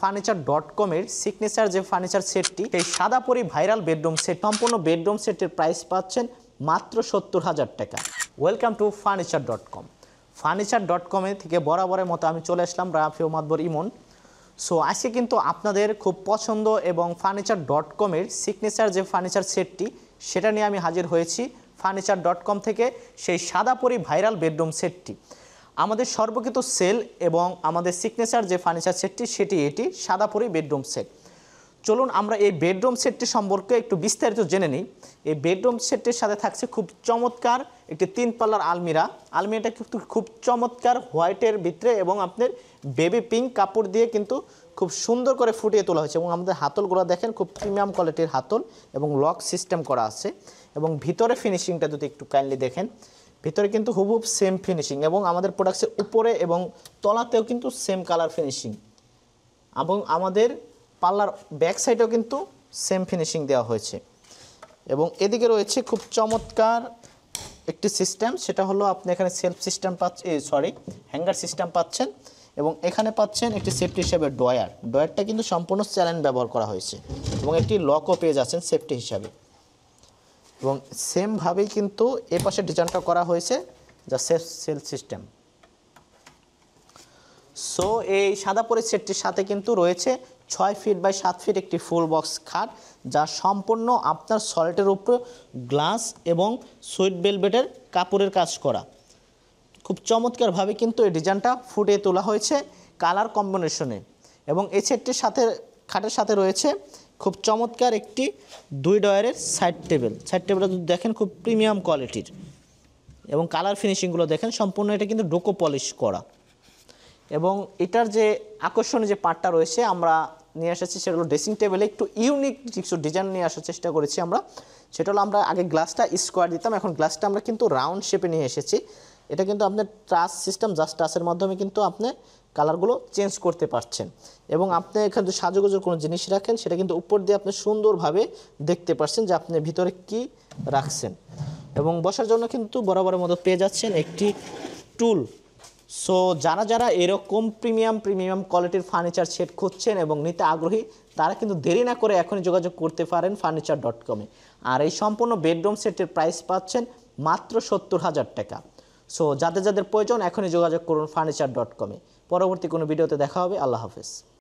furniture.com-এর signature যে furniture সেটটি, সেই সাদা পরি ভাইরাল বেডরুম সেট, সম্পূর্ণ বেডরুম সেটের প্রাইস পাচ্ছেন মাত্র 70,000 টাকা। Welcome to furniture.com। furniture.com থেকে বরাবরের মতো আমি চলে আসলাম রাফি ও মাদবর ইমন। সো আজকে কিন্তু আপনাদের খুব পছন্দ এবং furniture.com-এর সিগনেচার যে ফার্নিচার সেটটি, সেটা নিয়ে আমি হাজির হয়েছি। furniture.com থেকে সেই সাদা পরি ভাইরাল বেডরুম সেটটি আমাদের সর্বকৃত সেল এবং আমাদের সিগনেচার যে ফার্নিচার সেটটি এটি সাদা পরি বেডরুম সেট। চলুন আমরা এই বেডরুম সেটটি সম্পর্কে একটু বিস্তারিত জেনে নিই। এই বেডরুম সেটটির সাথে থাকছে খুব চমৎকার একটি 3 পাল্লার আলমিরাটা কিন্তু খুব চমৎকার হোয়াইটের ভিতরে এবং আপনার বেবি পিঙ্ক কাপড় দিয়ে কিন্তু খুব সুন্দর করে ফুটিয়ে তোলা হয়েছে এবং আমাদের হাতলগুলো দেখেন খুব প্রিমিয়াম কোয়ালিটির হাতল এবং লক সিস্টেম করা আছে। এবং ভিতরে ফিনিশিংটা যদি একটু কাইন্ডলি দেখেন, ভিতরে কিন্তু হুবহুব সেম ফিনিশিং এবং আমাদের প্রোডাক্টসের উপরে এবং তলাতেও কিন্তু সেম কালার ফিনিশিং এবং আমাদের পাল্লার ব্যাক সাইডেও কিন্তু সেম ফিনিশিং দেওয়া হয়েছে। এবং এদিকে রয়েছে খুব চমৎকার একটি সিস্টেম, সেটা হলো আপনি এখানে সেলফ সিস্টেম হ্যাঙ্গার সিস্টেম পাচ্ছেন এবং এখানে পাচ্ছেন একটি সেফটি হিসাবে ডয়ারটা কিন্তু সম্পূর্ণ চ্যালেঞ্জ ব্যবহার করা হয়েছে এবং একটি লকও পেয়ে যাচ্ছেন সেফটি হিসাবে। এবং সেমভাবেই কিন্তু এ পাশে ডিজাইনটা করা হয়েছে যা সেলফ সিস্টেম। সো এই সাদা পরি সেটটির সাথে কিন্তু রয়েছে 6 ফিট বাই 7 ফিট একটি ফুল বক্স খাট, যা সম্পূর্ণ আপনার সল্টের উপর গ্লাস এবং সুইট ভেলভেটের কাপড়ের কাজ করা। খুব চমৎকারভাবে কিন্তু এই ডিজাইনটা ফুটিয়ে তোলা হয়েছে কালার কম্বিনেশনে। এবং এই সেটটির সাথে খাটের সাথে রয়েছে খুব চমৎকার একটি 2 ডয়ারের সাইড টেবিলটা যদি দেখেন খুব প্রিমিয়াম কোয়ালিটির এবং কালার ফিনিশিংগুলো দেখেন সম্পূর্ণ এটা কিন্তু ডোকো পলিশ করা। এবং এটার যে আকর্ষণীয় যে পার্টটা রয়েছে আমরা নিয়ে এসেছি সেটা হলো ড্রেসিং টেবিলে একটু ইউনিক কিছু ডিজাইন নিয়ে আসার চেষ্টা করেছি আমরা। সেটা হলো আমরা আগে গ্লাসটা স্কোয়ার দিতাম, এখন গ্লাসটা আমরা কিন্তু রাউন্ড শেপে নিয়ে এসেছি। এটা কিন্তু আপনার টাচ সিস্টেম, জাস্ট টাচের মাধ্যমে কিন্তু আপনি কালারগুলো চেঞ্জ করতে পারছেন এবং আপনি এখানে যদি সাজুগুজুর কোনো জিনিস রাখেন সেটা কিন্তু উপর দিয়ে আপনি সুন্দরভাবে দেখতে পাচ্ছেন যে আপনি ভিতরে কি রাখছেন। এবং বসার জন্য কিন্তু বরাবরের মতো পেয়ে যাচ্ছেন একটি টুল। সো যারা এরকম প্রিমিয়াম কোয়ালিটির ফার্নিচার সেট খুঁজছেন এবং নিতে আগ্রহী, তারা কিন্তু দেরি না করে এখনই যোগাযোগ করতে পারেন furniture.com-এ। আর এই সম্পূর্ণ বেডরুম সেটের প্রাইস পাচ্ছেন মাত্র 70,000 টাকা। সো যাদের প্রয়োজন এখনই যোগাযোগ করুন furniture.com-এ। পরবর্তী কোনো ভিডিওতে দেখা হবে। আল্লাহ হাফেজ।